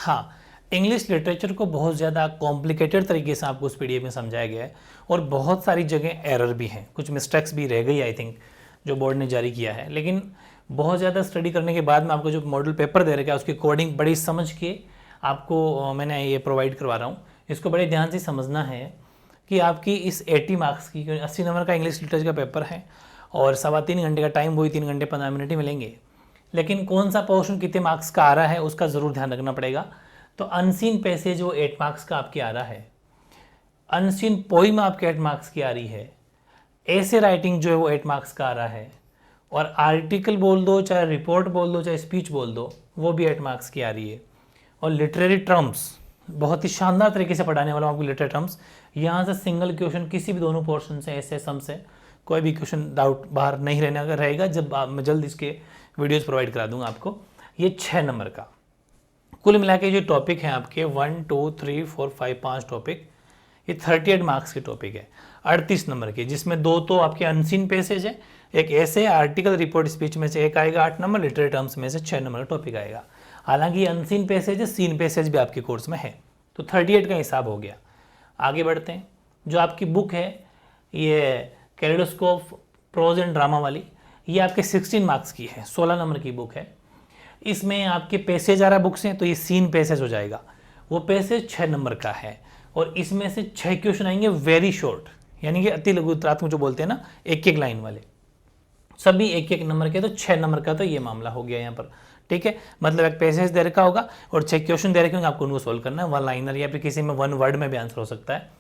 हाँ, English literature को बहुत ज़्यादा कॉम्प्लिकेटेड तरीके से आपको उस पीडीएफ में समझाया गया है और बहुत सारी जगह एरर भी हैं, कुछ मिस्टेक्स भी रह गई आई थिंक जो बोर्ड ने जारी किया है। लेकिन बहुत ज़्यादा स्टडी करने के बाद में आपको जो मॉडल पेपर दे रखा है उसकी कोडिंग बड़ी समझ के आपको मैंने ये प्रोवाइड करवा रहा हूँ। इसको बड़े ध्यान से समझना है कि आपकी इस 80 मार्क्स की 80 नंबर का इंग्लिश लिटरेचर का पेपर है और 3.25 घंटे का टाइम, वही 3 घंटे 15 मिनट ही मिलेंगे। लेकिन कौन सा पोर्शन कितने मार्क्स का आ रहा है उसका ज़रूर ध्यान रखना पड़ेगा। तो अनसीन पैसेज वो 8 मार्क्स का आपके आ रहा है, अनसीन पोइम आपके 8 मार्क्स की आ रही है, ऐसे राइटिंग जो है वो 8 मार्क्स का आ रहा है, और आर्टिकल बोल दो, चाहे रिपोर्ट बोल दो, चाहे स्पीच बोल दो, वो भी 8 मार्क्स की आ रही है। और लिटरेरी टर्म्स बहुत ही शानदार तरीके से पढ़ाने वाला हूँ आपको लिटरेरी टर्म्स। यहाँ से सिंगल क्वेश्चन किसी भी दोनों पोर्शन से, ऐसे सम से कोई भी क्वेश्चन डाउट बाहर नहीं रहने अगर रहेगा, जब मैं जल्द इसके वीडियोस प्रोवाइड करा दूंगा आपको। ये 6 नंबर का कुल मिला के जो टॉपिक हैं आपके 1 2 3 4 5 5 टॉपिक, ये 38 मार्क्स के टॉपिक है 38 नंबर के, जिसमें 2 तो आपके अनसीन पैसेज है, एक ऐसे आर्टिकल रिपोर्ट स्पीच में से एक आएगा 8 नंबर, लिटरेरी टर्म्स में से 6 नंबर का टॉपिक आएगा। हालांकि ये अनसीन पैसेज है, सीन पैसेज भी आपके कोर्स में है, तो 38 का हिसाब हो गया। आगे बढ़ते हैं। जो आपकी बुक है ये कैलेडोस्कोप प्रोज एंड ड्रामा वाली, ये आपके 16 मार्क्स की है, 16 नंबर की बुक है। इसमें आपके पैसेज आ रहा है बुक से, तो ये सीन पैसेज हो जाएगा। वो पैसेज 6 नंबर का है और इसमें से 6 क्वेश्चन आएंगे वेरी शॉर्ट, यानी कि अति लघुत्रात्मक जो बोलते हैं ना, एक एक लाइन वाले, सभी एक एक नंबर के। तो 6 नंबर का तो ये मामला हो गया यहाँ पर, ठीक है। मतलब एक पैसेज दे रखा होगा और 6 क्वेश्चन दे रखे होंगे, आपको उनको सोल्व करना है, 1 लाइनर या फिर किसी में 1 वर्ड में भी आंसर हो सकता है।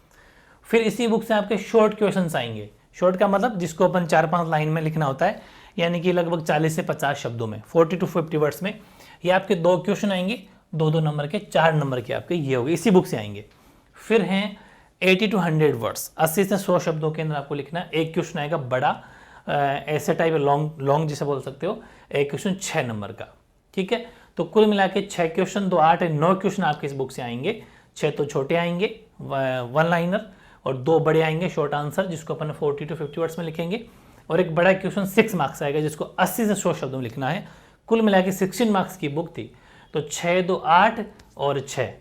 फिर इसी बुक से आपके शॉर्ट क्वेश्चन आएंगे। शॉर्ट का मतलब जिसको अपन 4-5 लाइन में लिखना होता है, यानी कि लगभग 40 से 50 शब्दों में, 40 to 50 वर्ड्स में। ये आपके 2 क्वेश्चन आएंगे, 2-2 नंबर के, 4 नंबर के आपके ये हो गए, इसी बुक से आएंगे। फिर हैं 80 to 100 वर्ड्स, 80 से 100 शब्दों के अंदर आपको लिखना है। एक क्वेश्चन आएगा बड़ा, ऐसे टाइप लॉन्ग जिसे बोल सकते हो, एक क्वेश्चन 6 नंबर का, ठीक है। तो कुल मिला के 6 क्वेश्चन, 2 8 9 क्वेश्चन आपके इस बुक से आएंगे। 6 तो छोटे आएंगे 1 लाइनर, और 2 बड़े आएंगे शॉर्ट आंसर, जिसको अपन 40 to 50 वर्ड्स में लिखेंगे, और एक बड़ा क्वेश्चन 6 मार्क्स आएगा, जिसको 80 से 100 शब्दों में लिखना है। कुल मिला के 16 मार्क्स की बुक थी, तो 6 2 8 और 6,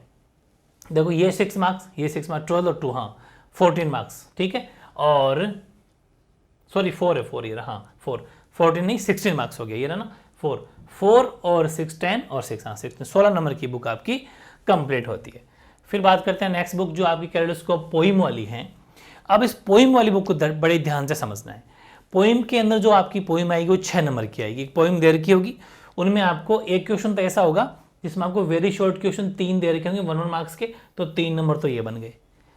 देखो ये 6 मार्क्स, ये 6 मार्क्स, 12 और 2, हाँ 14 मार्क्स, ठीक है। और सॉरी 4 है, 4 ये रहा, हाँ 14 नहीं 16 मार्क्स हो गया, ये रहा ना 4 और 6 10 और 6, हाँ 16 16 नंबर की बुक आपकी कंप्लीट होती है। फिर बात करते हैं नेक्स्ट बुक जो आपकी कैलेडोस्कोप पोइम वाली है। अब इस पोइम वाली बुक को बड़े ध्यान से समझना है। पोइम के अंदर जो आपकी पोइम आएगी वो 6 नंबर की आएगी। पोइम दे रखी होगी, उनमें आपको एक क्वेश्चन तो ऐसा होगा जिसमें आपको वेरी शॉर्ट क्वेश्चन 3 दे रखे होंगे 1 मार्क्स के, तो 3 नंबर तो ये बन गए,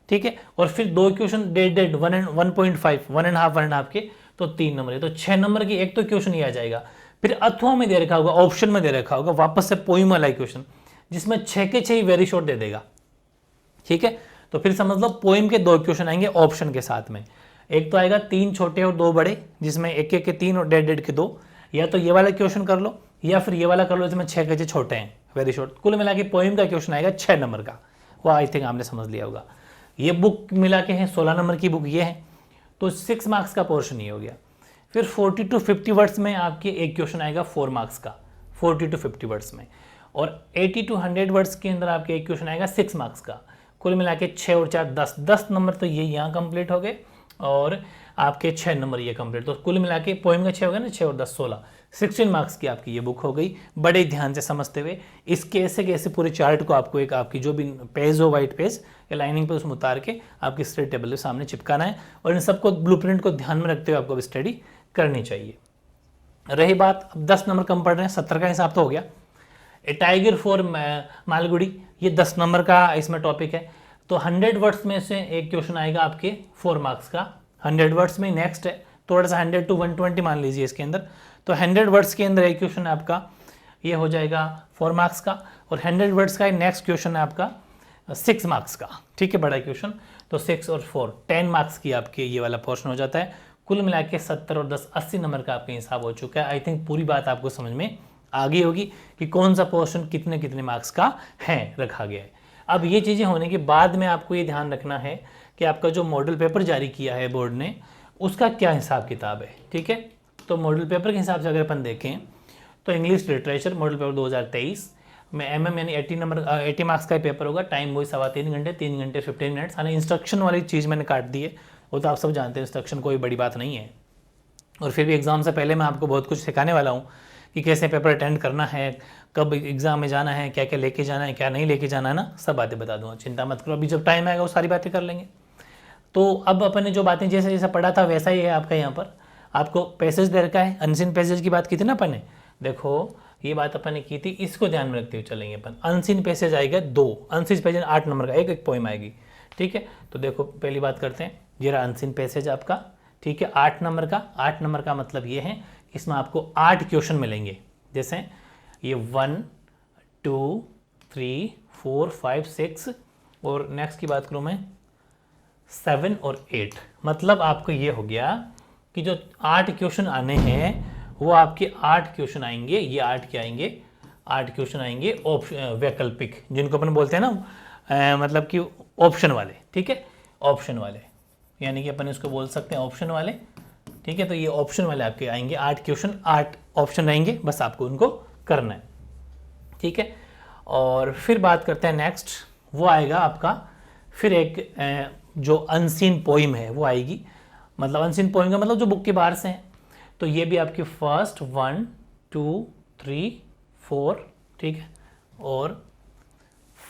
ठीक है। और फिर 2 क्वेश्चन डेड 1.5 1.5 के, तो 3 नंबर है, तो 6 नंबर की एक तो क्वेश्चन ये आ जाएगा। फिर अथवा में दे रखा होगा, ऑप्शन में दे रखा होगा वापस से पोइम वाला क्वेश्चन, जिसमें 6 के 6 ही वेरी शॉर्ट दे देगा, ठीक है। तो फिर समझ लो पोइम के 2 क्वेश्चन आएंगे ऑप्शन के साथ में। एक तो आएगा 3 छोटे और 2 बड़े, जिसमें एक के 3 और डेड के 2, या तो ये वाला क्वेश्चन कर लो या फिर ये वाला कर लो, जिसमें 6 के 6 छोटे हैं वेरी शॉर्ट। कुल मिला के पोइम का क्वेश्चन आएगा 6 नंबर का, वो आई थिंक आपने समझ लिया होगा। ये बुक मिला के है 16 नंबर की बुक ये है, तो 6 मार्क्स का पोर्शन ये हो गया। फिर 40 to 50 वर्ड्स में आपके एक क्वेश्चन आएगा 4 मार्क्स का, 40 to 50 वर्ड्स में, और 80 to 100 वर्ड्स के अंदर आपके एक क्वेश्चन आएगा 6 मार्क्स का। कुल मिला के 6 और 4 10 नंबर तो ये यहाँ कंप्लीट हो गए, और आपके 6 नंबर ये कंप्लीट, तो कुल मिला के पोइम का 6 हो गया ना, 6 और 10 16, 16 मार्क्स की आपकी ये बुक हो गई। बड़े ध्यान से समझते हुए इसके ऐसे कैसे पूरे चार्ट को आपको एक आपकी जो भी पेज हो वाइट पेज या लाइनिंग पे उसमें उतार के आपकी स्टडी टेबल के सामने चिपकाना है, और इन सबको ब्लूप्रिंट को ध्यान में रखते हुए आपको स्टडी करनी चाहिए। रही बात अब 10 नंबर कम पड़ रहे हैं, 70 का हिसाब तो हो गया। ए टाइगर फॉर मालगुडी, ये 10 नंबर का इसमें टॉपिक है, तो 100 वर्ड्स में से एक क्वेश्चन आएगा आपके 4 मार्क्स का, 100 वर्ड्स में। नेक्स्ट है थोड़ा सा 100 to 120 मान लीजिए इसके अंदर, तो 100 वर्ड्स के अंदर एक क्वेश्चन है आपका ये हो जाएगा 4 मार्क्स का, और 100 वर्ड्स का नेक्स्ट क्वेश्चन है आपका 6 मार्क्स का, ठीक है, बड़ा क्वेश्चन। तो 6 और 4 10 मार्क्स की आपके ये वाला पोर्शन हो जाता है। कुल मिला के 70 और 10 80 नंबर का आपका हिसाब हो चुका है। आई थिंक पूरी बात आपको समझ में आ गई होगी कि कौन सा पोर्शन कितने कितने मार्क्स का है रखा गया है। अब ये चीज़ें होने के बाद में आपको ये ध्यान रखना है कि आपका जो मॉडल पेपर जारी किया है बोर्ड ने, उसका क्या हिसाब किताब है, ठीक है। तो मॉडल पेपर के हिसाब से अगर अपन देखें तो इंग्लिश लिटरेचर मॉडल पेपर 2023 में MM यानी 80 मार्क्स का पेपर होगा। टाइम वही 3.25 घंटे, 3 घंटे 15 मिनट्स। हाँ, इंस्ट्रक्शन वाली चीज़ मैंने काट दी है, वो तो आप सब जानते हैं, इंस्ट्रक्शन कोई बड़ी बात नहीं है। और फिर भी एग्ज़ाम से पहले मैं आपको बहुत कुछ सिखाने वाला हूँ कि कैसे पेपर अटेंड करना है, कब एग्ज़ाम में जाना है, क्या क्या लेके जाना है, क्या नहीं लेके जाना है ना, सब बातें बता दूँगा, चिंता मत करो। अभी जब टाइम आएगा वो सारी बातें कर लेंगे। तो अब अपन ने जो बातें जैसे जैसे पढ़ा था वैसा ही है आपका। यहाँ पर आपको पैसेज दे रखा है, अनसीन पैसेज की बात की थी ना अपन ने, देखो ये बात अपन ने की थी, इसको ध्यान में रखते हुए चलेंगे अपन। अनसीन पैसेज आएगा 2, अनसीन पैसेज 8 नंबर का, एक पोइम आएगी, ठीक है। तो देखो पहली बात करते हैं, ये रहा अनसीन पैसेज आपका, ठीक है, 8 नंबर का। 8 नंबर का मतलब ये है इसमें आपको 8 क्वेश्चन मिलेंगे, जैसे ये 1 2 3 4 5 6 और नेक्स्ट की बात करूँ मैं 7 और 8। मतलब आपको ये हो गया कि जो 8 क्वेश्चन आने हैं वो आपके 8 क्वेश्चन आएंगे, ये 8 क्या आएंगे, 8 क्वेश्चन आएंगे वैकल्पिक, जिनको अपन बोलते हैं ना मतलब कि ऑप्शन वाले, ठीक है, ऑप्शन वाले, यानी कि अपन इसको बोल सकते हैं ऑप्शन वाले, ठीक है। तो ये ऑप्शन वाले आपके आएंगे 8 क्वेश्चन, 8 ऑप्शन रहेंगे, बस आपको उनको करना है, ठीक है। और फिर बात करते हैं नेक्स्ट, वो आएगा आपका फिर एक जो अनसीन पोइम है वो आएगी। मतलब अनसीन पोइम का मतलब जो बुक के बाहर से हैं, तो ये भी आपकी फर्स्ट 1 2 3 4, ठीक है, और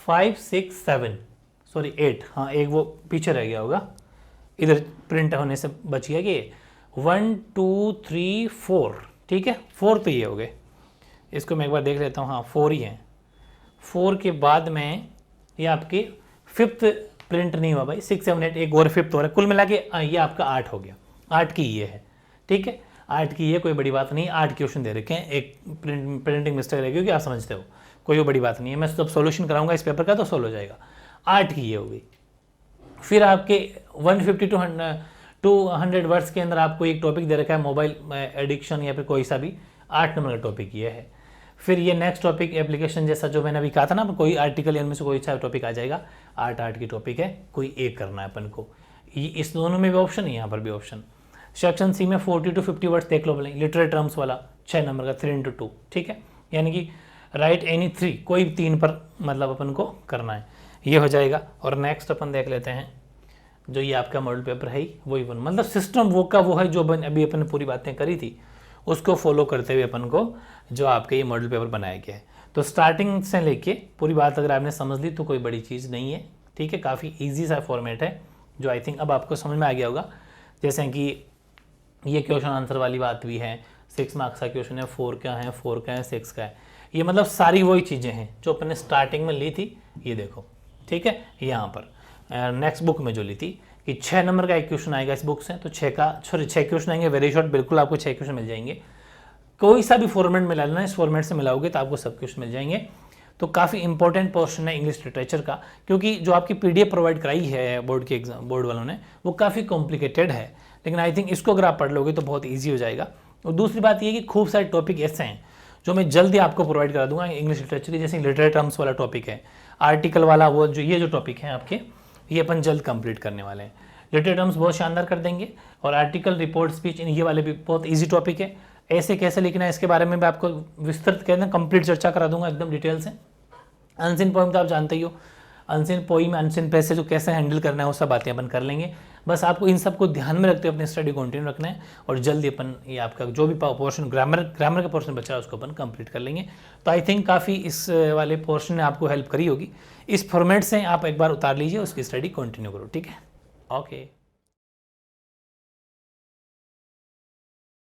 5 6 7 सॉरी 8, हाँ एक वो पीछे रह गया होगा, इधर प्रिंट होने से बच गया कि 1 2 3 4, ठीक है, 4 तो ये हो गए। इसको मैं एक बार देख लेता हूँ, हाँ 4 ही हैं। 4 के बाद में ये आपकी 5th प्रिंट नहीं हुआ भाई, 6 7 8 एक और 5th हो रहा है, कुल मिला के ये आपका 8 हो गया। 8 की ये है, ठीक है, 8 की ये कोई बड़ी बात नहीं। 8 क्वेश्चन दे रखे हैं, एक प्रिंटिंग मिस्टेक रहेगी क्योंकि आप समझते हो, कोई बड़ी बात नहीं है। मैं जब सॉल्यूशन कराऊंगा इस पेपर का तो सॉल्व हो जाएगा। 8 की ये हो गई। फिर आपके 150 to 200 वर्ड्स के अंदर आपको एक टॉपिक दे रखा है, मोबाइल एडिक्शन या फिर कोई सा भी, 8 नंबर का टॉपिक ये है। फिर ये नेक्स्ट टॉपिक एप्लीकेशन जैसा जो मैंने अभी कहा था ना, कोई आर्टिकल इनमें से कोई सा टॉपिक आ जाएगा, 8 की टॉपिक है, कोई एक करना है अपन को। इस दोनों में भी ऑप्शन है, यहाँ पर भी ऑप्शन। सेक्शन सी में 40 to 50 वर्ड्स देख लो बोले, लिटरेरी टर्म्स वाला 6 नंबर का 3 into 2, ठीक है, यानी कि राइट एनी 3, कोई 3 पर मतलब अपन को करना है, ये हो जाएगा। और नेक्स्ट अपन देख लेते हैं जो ये आपका मॉडल पेपर है वही वन, मतलब सिस्टम वो का वो है जो अभी अपन ने पूरी बातें करी थी उसको फॉलो करते हुए अपन को जो आपके ये मॉडल पेपर बनाया गया है। तो स्टार्टिंग से लेके पूरी बात अगर आपने समझ ली तो कोई बड़ी चीज़ नहीं है, ठीक है, काफ़ी ईजी सा फॉर्मेट है जो आई थिंक अब आपको समझ में आ गया होगा। जैसे कि ये क्वेश्चन आंसर वाली बात भी है, 6 मार्क्स का क्वेश्चन है, 4 का है, 4 का है, 6 का है, ये मतलब सारी वही चीज़ें हैं जो अपन ने स्टार्टिंग में ली थी, ये देखो, ठीक है। यहाँ पर नेक्स्ट बुक में जो ली थी कि 6 नंबर का एक क्वेश्चन आएगा इस बुक से, तो 6 क्वेश्चन आएंगे, वेरी शॉर्ट, बिल्कुल आपको 6 क्वेश्चन मिल जाएंगे। कोई सा भी फॉर्मेट मिला लेना, इस फॉर्मेट से मिलाओगे तो आपको सब क्वेश्चन मिल जाएंगे। तो काफ़ी इंपॉर्टेंट पोर्शन है इंग्लिश लिटरेचर का, क्योंकि जो आपकी PDF प्रोवाइड कराई है बोर्ड के एग्जाम, बोर्ड वालों ने, वो काफ़ी कॉम्प्लिकेटेड है, लेकिन आई थिंक इसको अगर आप पढ़ लोगे तो बहुत ईजी हो जाएगा। और दूसरी बात ये कि खूब सारे टॉपिक ऐसे हैं जो मैं जल्दी आपको प्रोवाइड करा दूंगा इंग्लिश लिटरेचर की, जैसे लिटरेरी टर्म्स वाला टॉपिक है, आर्टिकल वाला, वो जो ये जो टॉपिक है आपके, ये अपन जल्द कंप्लीट करने वाले हैं। लिटरेरी टर्म्स बहुत शानदार कर देंगे, और आर्टिकल, रिपोर्ट, स्पीच, ये वाले भी बहुत ईजी टॉपिक है। ऐसे कैसे लिखना है इसके बारे में भी आपको विस्तृत कहते हैं कंप्लीट चर्चा करा दूंगा एकदम डिटेल से। अनसीन पोइम तो आप जानते ही हो, अनसीन पोइम, अनसीन पैसेज जो कैसे हैंडल करना है वो सब बातें अपन कर लेंगे। बस आपको इन सबको ध्यान में रखते हुए अपनी स्टडी कंटिन्यू रखना है, और जल्दी अपन ये आपका जो भी पोर्शन ग्रामर का पोर्शन बचा है उसको अपन कंप्लीट कर लेंगे। तो आई थिंक काफ़ी इस वाले पोर्शन ने आपको हेल्प करी होगी। इस फॉर्मेट से आप एक बार उतार लीजिए, उसकी स्टडी कंटिन्यू करो, ठीक है, ओके।